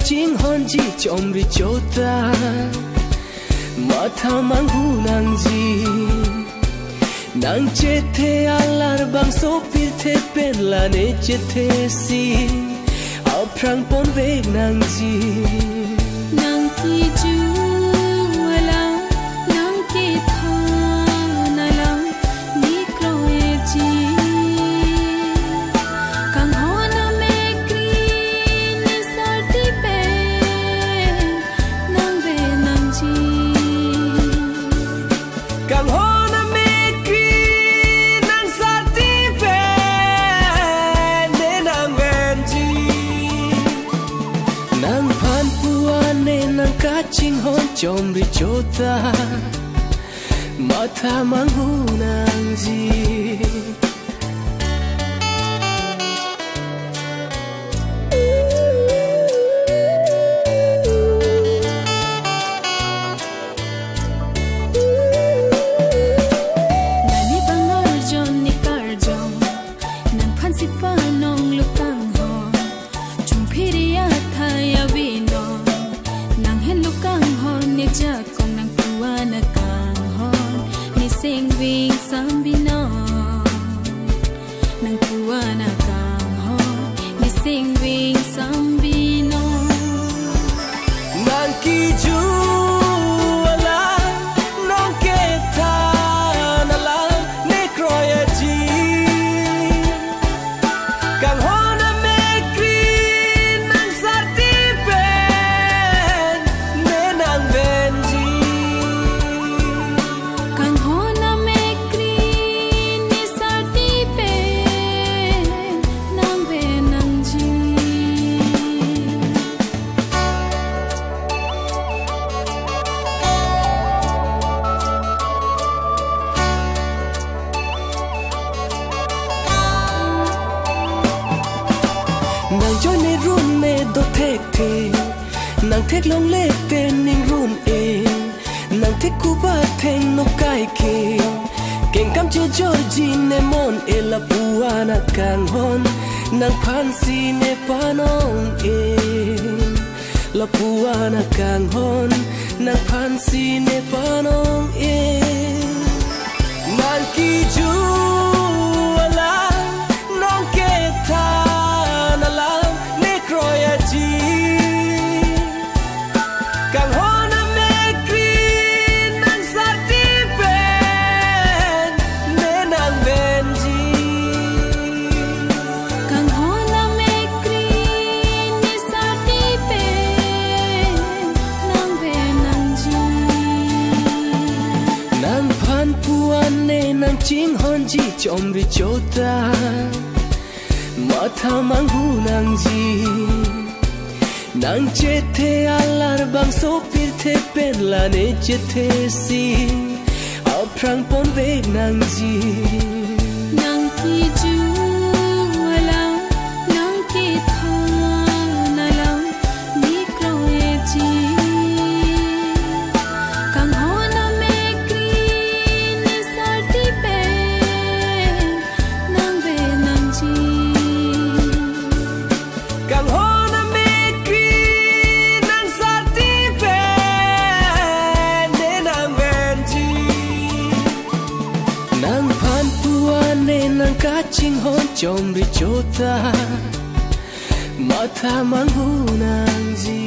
ching hon ji chom ri chota ma tha mang hu nang ji nang che the alar bang so pir the pen la ne che the si au prang pon ve nang ji nang ki ju ala nang ki tha na lang ni kro e ji kang ho na me kri ni sa ti pe nang ve nang ji kang ho na me kri nang sa ti pe ne nang ven ji nang phan puane nang ka ching hon chom ri chota ma tha mang hu nang ji nani bangar jon ni kar jon nang phan si pa nong lu kang ho chung phiria tha ya vi no nang hen lu kang ho ni ja kong nang puwa na kang ho ni sing ving sam bi no nang puwa na kang ho ni sing ving sam bi no nang ki ju ala nong ke tha na la ne kroya ji kang ho na me kri nang sa ti pen ne nang ven ji kang ho na me kri ni sa ti pe nang ve nang ji nàng cho ne room me do thek the nàng thek long le te ning room e nàng thek ku ba theng no kai ke ken kam che georgi ne mon e la puana kang hon nàng phan si ne panong e la puana kang hon nàng phan si ne panong e nàng ki ju ala nong ke tha na la ne kroya ji kang ho na me kri nang sa ti pen ne nang ven ji kang ho na me kri ni sa ti pe nang ve nang ji nang phan puan ne nang ching hon ji chom ri chota ma tha mang hu nang ji nang che the alar bang so pir the pen la ne che the si au prang pon ve nang ji nang ki ju ala nang ki tha na lang ni kro e ji kang ho na me kri ni sa ti pe nang ve nang ji kang ho na me kri nang sa ti pen ne nang ven ji nang phan puane nang ka ching hon chom ri chota ma tha mang hu nang ji